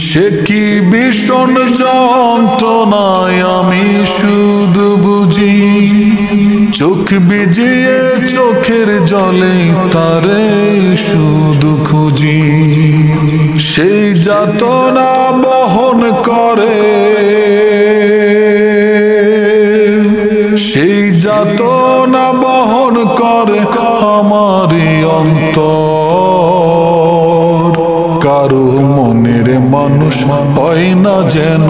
S1: সে কি ভীষণ যন্ত্রণায় আমি শুধু বুঝি, চোখ ভিজিয়ে চোখের জলে তারে শুধু খুঁজি। সেই যাতনা বহন করে, সেই যাতনা বহন করে আমারই অন্তর, কারো মনের মানুষ হয় না যেন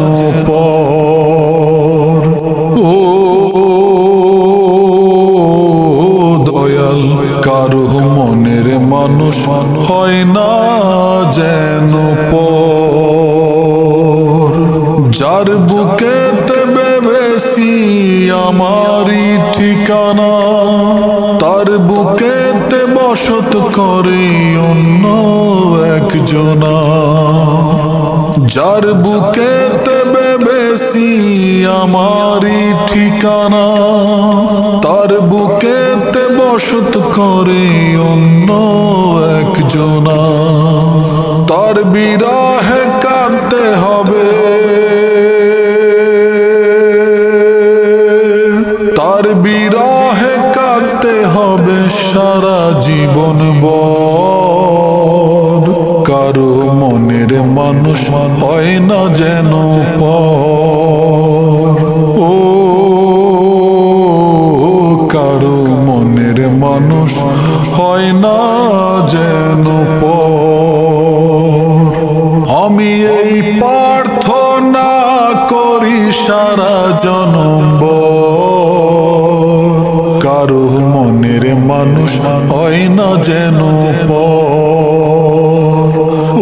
S1: পর। ও দয়াল কারো মনের মানুষ হয় না যেন পর। যার বুকেতে বেশি আমারই ঠিকানা, তার বুকেতে বসত করে অন্য একজনা। যার বুকেতে বেশি আমারই ঠিকানা, তার বুকেতে বসত করে অন্য একজনা। তার বিরহে কাঁদতে হবে, তার বিরহে কাঁদতে হবে সারা জীবন ভর। কারো মনের মানুষ হয় না যেন পর। ও কারো মনের মানুষ হয় না যেন পর। আমি এই প্রার্থনা করি সারা জনম কারো মনের মানুষ হয় না যেন পর।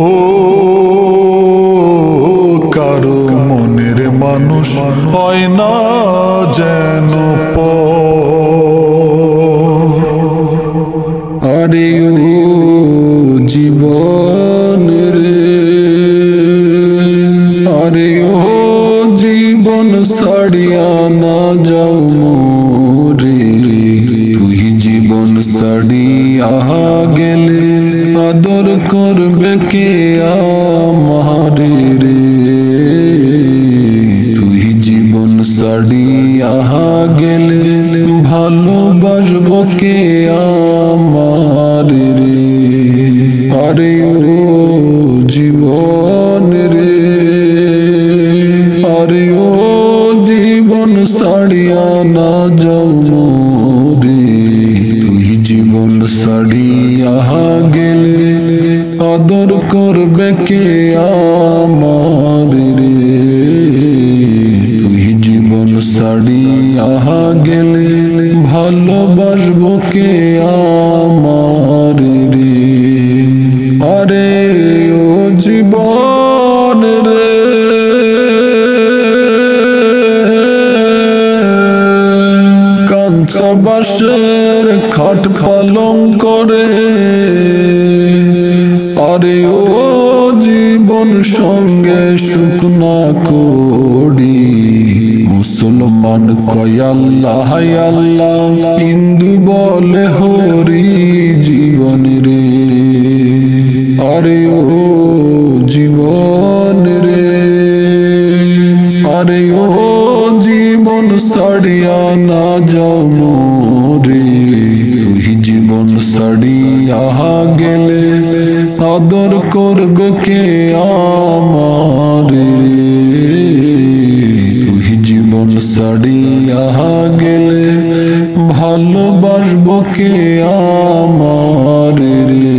S1: ও কারো মনের মানুষ হয় না যেন পর।
S2: আরে ও জীবন রে, আরে ও জীবন ছাড়িয়া না যাও মোরে। তুই জীবন ছাড়িয়া গেলে আদর করবে কে আমারে রে। তুই জীবন ছাড়িয়া গেলে ভালোবাসবো কে আমারে রে। আরে ও জীবন রে, আরে ও জীবন ছাড়িয়া না যাও মোরে। তুই জীবন ছাড়িয়া গেলে আদর করবে কে আমারে রে। তুই জীবন ছাড়িয়া গেলে ভালোবাসবো কে আমারে রে। আরে ও জীবন রে, কাঁচা বাঁশের খাট পালং করে। আরে ও জীবন সঙ্গে শুকনা করি। মুসলমান কয় আল্লাহ আল্লাহ, হিন্দু বলে হরি জীবন রে। আরে ও জীবন রে, আরে ও জীবন ছাড়িয়া না যাও মোরে। তুই জীবন ছাড়িয়া গেলে আদর করবে কে আমারে রে। তুই জীবন ছাড়িয়া গেলে ভালোবাসবো কে আমারে রে।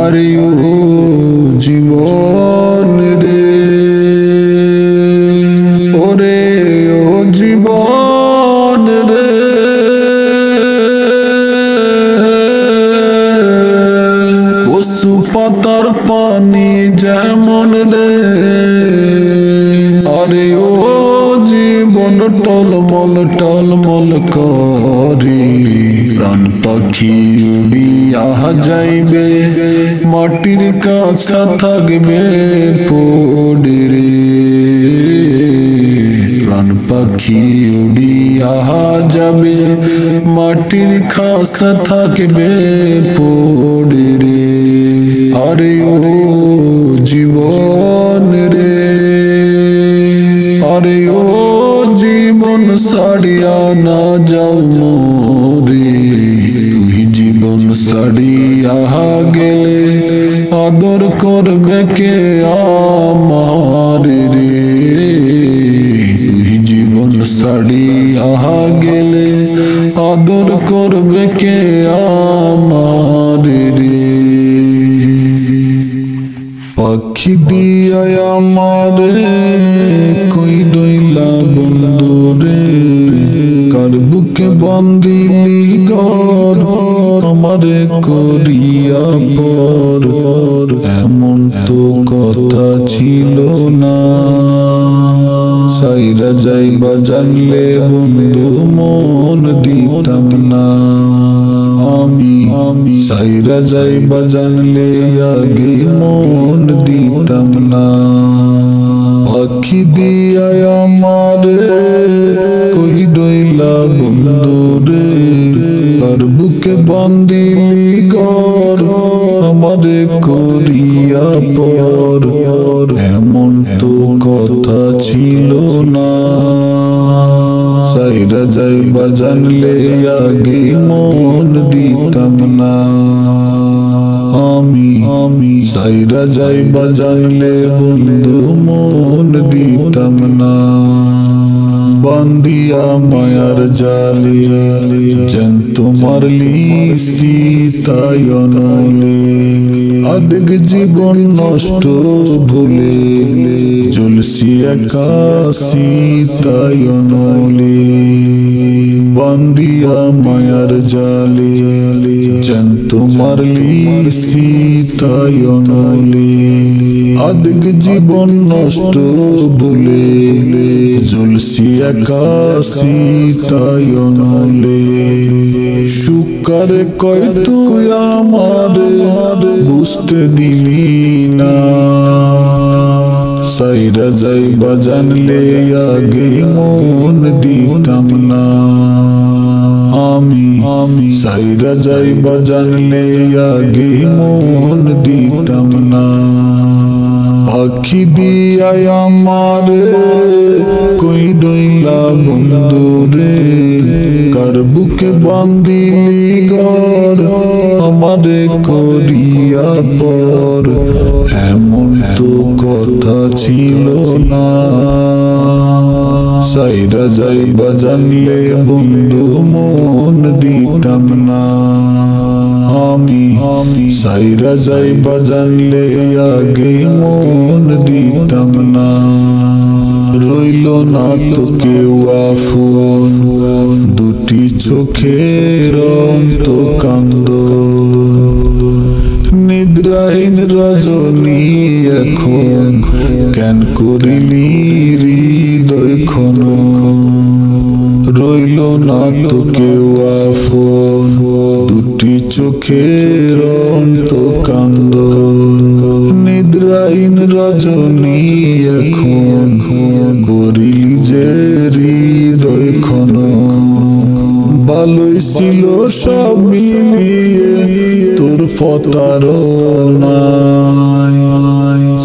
S2: আরে ও জীবন রে, ওরে ও জীবন রে। কচু পাতার পানি যেমন রে। আরে ও জীবন টলমল টলমল করে। প্রাণ পাখি উড়িয়া যাইবে, মাটির কাছা থাকবে পড়ে রে। প্রাণ পাখি উড়িয়া যাবে, মাটির কাছা থাকবে পড়ে রে। আরে ও জীবন রে, আরে ও জীবন ছাড়িয়া না যাও মোরে। তুই জীবন ছাড়িয়া গেলে আদর করবে কে আমারে রে। তুই জীবন ছাড়িয়া গেলে আদর করবে কে আমারে রে।
S1: পাখি দিয়া আমারে কই রইলা বন্ধু রে। কার বুকে বান্দিলি ঘর আমারে করিয়া পর। এমন তো কথা ছিল না, সাইরা যাইবা জানলে বন্ধু মন দিতাম না। আমি সাইরা যাইবা জানলে আগে মন দিতাম না। পাখি দিয়া আমারে কই রইলা বন্ধু রে। কার বুকে বান্দিলি ঘর আমারে করিয়া পর। এমন তো কথা ছিল না, সাইরা যাইবা জানলে আগে মন দিতাম না। আমি সাইরা যাইবা জানলে বন্ধু মন দিতাম না বান্দিয়া মায়ার জালে জ্যান্ত মারলি সীতায়নলে আদেগ জীবন নষ্ট ভুলে জ্বলছি একা সীতায়নলে বান্দিয়া মায়ার জালে জ্যান্ত মারলি সীতায়নলে আদেগ জীবন নষ্ট ভুলে জ্বলছি একা সীতায়নলে সুকার কয় তুই আমারে বুঝতে দিলি না সাইরা যাইবা জানলে আগে মন দিতাম না আমি সাইরা যাইবা জানলে আগে মন দিতাম না পাখি দিয়া আমারে কই ডইলা বন্ধু রে কার বুকে বান্দিলি ঘর আমারে করিয়া পর এমন তো কথা ছিল না সাইরা যাইবা জানলে বন্ধু মন দিতাম না আমি সাইরা যাইবা জানলে আগে মন দিতাম না রইল না তো কেউ আফন দুটি চোখের তো কান্দ নিদ্রাহীন রজনী এখন কেন করিলি হৃদয় খন রইল না তো কেউ আফন দুটি চোখের তো কান্দ নিদ্রাহীন রজনী এখন করিলি যে হৃদয় খন ভালোই ছিল সব মিলিয়ে তোর প্রতারণায়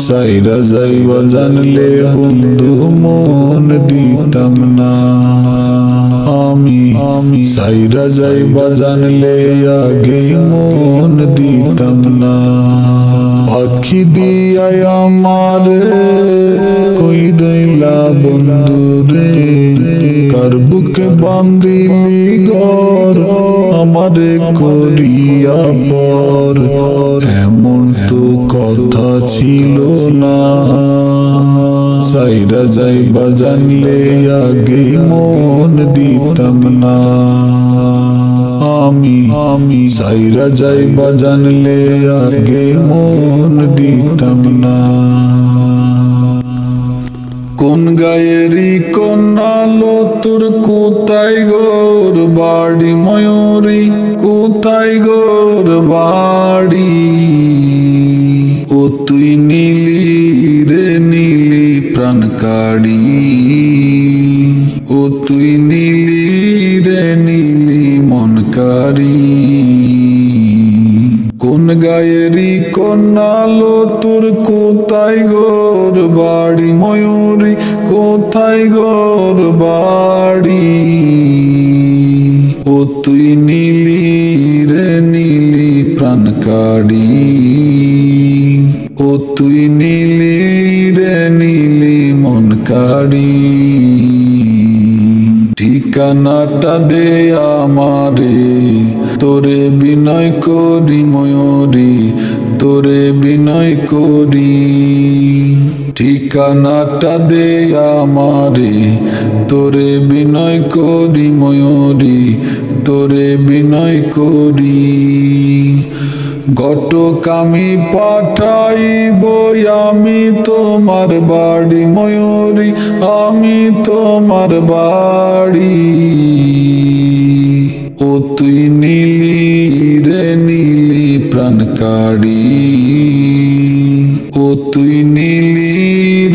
S1: সাইরা যাইবা জানলে বন্ধু মন দিতাম না আমি সাইরা যাইবা জানলে আগে মন দিতাম না পাখি দিয়া আমারে কই রইলা বন্ধু রে কার বুকে বান্দিলি ঘর আমারে করিয়া পর এমন তো কথা ছিল না সাইরা যাইবা জানলে আগে মন দিতাম না আমি সাইরা যাইবা জানলে আগে মন দিতাম না কোন গায়েরি কন্যালো তোর কোথায় গোর বাড়ি ময়ূরী কোথায় গোর বাড়ি ও তুই নীলি রে নীলি প্রাণ কাড়ি ও তুই নীলি রে নীলি মন কাড়ি কোন গায়েরি কন্যালো তোর কোথায় গোর বাড়ি ময়ূরী কোথায় গোর বাড়ি ও তুই নীলি রে নীলি প্রাণ কাড়ি ও তুই নীলি রে নীলি মন কাড়ি ঠিকানাটা দে আমারে তোরে বিনয় করি ময়ূরী তোরে বিনয় করি ঠিকানাটা দে আমারে তোরে বিনয় করি ময়ূরী তোরে বিনয় করি ঘটক আমি পাঠাইব আমি তোমার বাড়ি ময়ূরী আমি তোমার বাড়ি ও তুই নীলি রে নীলি প্রাণ কাড়ি ও তুই নীলি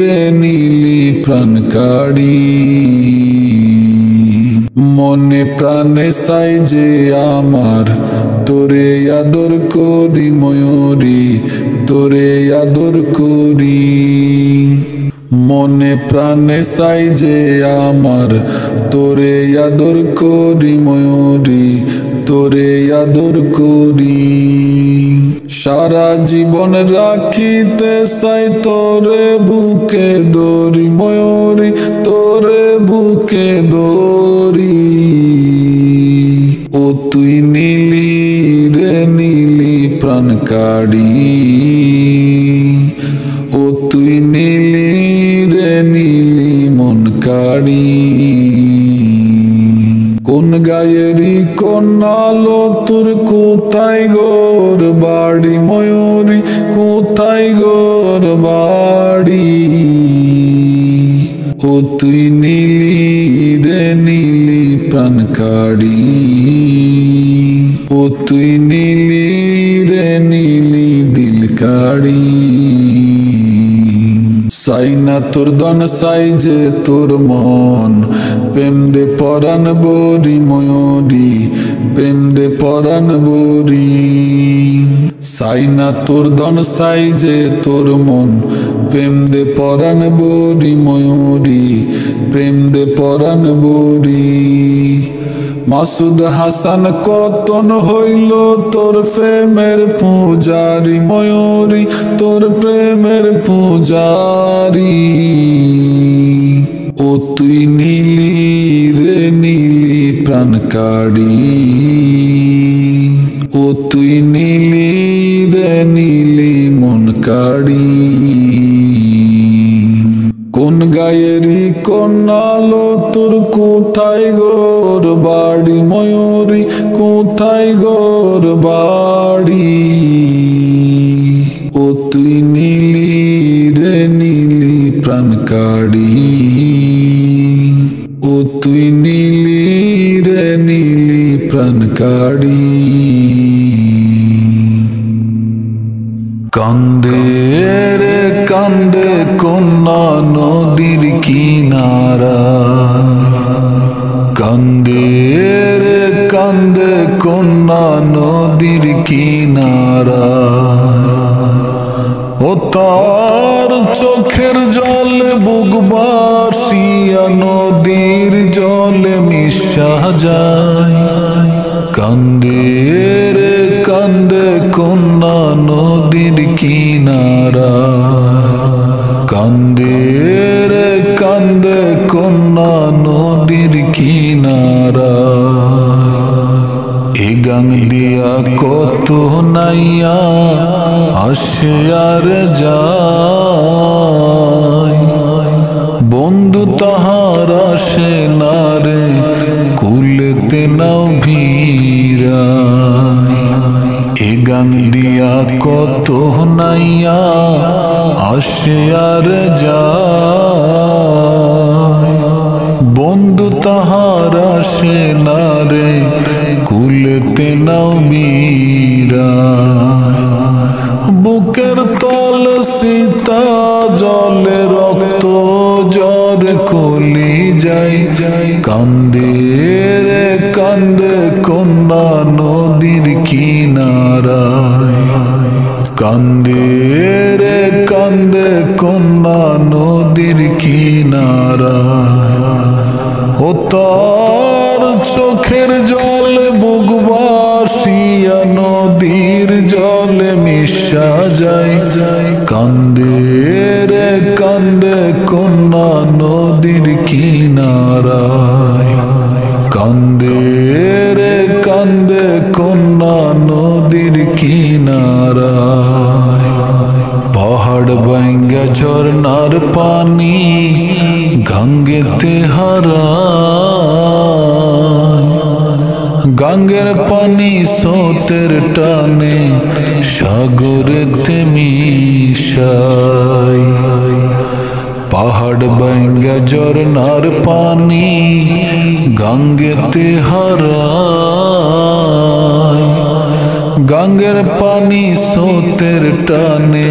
S1: রে নীলি প্রাণ কাড়ি মনে প্রাণে সাই যে আমার তোরে আদর করি ময়ূরী তোরে আদর করি মনে প্রাণে সাই যে আমার তোরে আদর করি ময়ূরী
S2: তোরে আদর করি সারা জীবন রাখিতে চাই তোরে বুকে দরি ময়ূরী তোরে বুকে দরি ও তুই নীলি রে নীলি প্রাণ কাড়ি ও তুই নীলি রে নীলি মন কাড়ি কোন গায়েরি কোন আলো তোর কোথায় গোর বাড়ি ময়ূরী কোথায় গোর বাড়ি ও তুই নীলি রে নীলি প্রাণ কাড়ি ও তুই নীলি রে নীলি দিল কাড়ি চাই না তোর দন চাই যে তোর মন প্রেম দে পরাণ বরি ময়ূরী প্রেম দে পরাণ বরি চাই না তোর দন চাই যে তোর মন প্রেম দে পরাণ বরি ময়ূরী প্রেম দে পরাণ বরি মাসুদ হাসান কতন হইল তোর প্রেমের পূজারি ময়ূরী তোর প্রেমের পূজারি ও তুই নীলি রে নীলি প্রাণ কাড়ি ও তুই নীলি রে নীলি মন কাড়ি কোন গায়েরি কোন আলো তোর কোথায় গোর বাড়ি ময়ূরী কোথায় গোর বাড়ি ও তুই নীলি রে নীলি প্রাণ কাড়ি ও তুই নীলি রে নীলি প্রাণ কাড়ি কান্দে রে কান্দে কন্যা নদীর কিনারা কান্দে রে কান্দে কন্যা নদীর কিনারা ও তার চোখের জলে বুক বাসিয়া নদীর জলে মিশা যায় কান্দে রে কান্দে কন্যা নদীর কিনারা কান্দে রে কান্দে কন্যা নদীর কিনারা এ গান দিয়া কত নাইয়া আসে আর যায় বন্ধু তাহার আসে না রে কুলেতে নাও ভিড়ায় এ গান দিয়া কত নাইয়া আসে আর যায় বন্ধু তাহার আসে না রে কুলেতে নাও ভিড়ায় বুকের তল সীতা জলে রক্ত জ্বর কলি যাই কান্দে রে কান্দে কন্যা নদীর কিনারায় কান্দে রে কান্দে কন্যা নদীর কিনারায় ও তার চোখের জল বুক বাসিয়া নদীর জলে মিশা যায় কান্দে রে কান্দে কন্যা নদীর কিনারায় কান্দে রে কান্দে কন্যা নদীর কিনারায় পাহাড় ভাঙ্গা ঝরনার পানি গঙ্গেতে হারায় গঙ্গের পানি স্রোতের টানে সাগরেতে মিশায় পাহাড় ভাঙ্গা ঝরনার পানি গঙ্গেতে হারায় গঙ্গের পানি স্রোতের টানে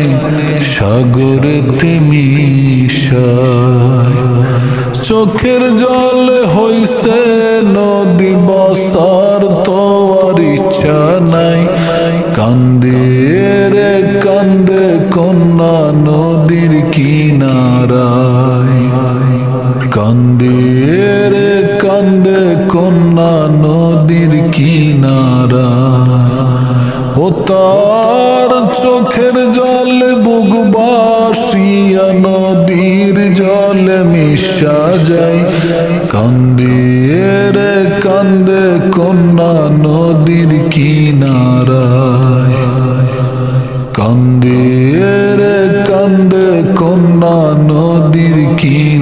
S2: সাগরেতে মিশায় চোখের জল হইছে নদী বসার তো আর ইচ্ছা নাই কান্দে রে কান্দে কন্যা নদীর কিনারায় কান্দে রে কান্দে কন্যা কন্যা নদীর কিনারা ও তার চোখের জল বুক বাসিয়া নদীর জল মিশা যায় কান্দে রে কান্দে কন্যা নদীর কিনারায় কান্দে রে কান্দে কন্যা নদীর কিনারায়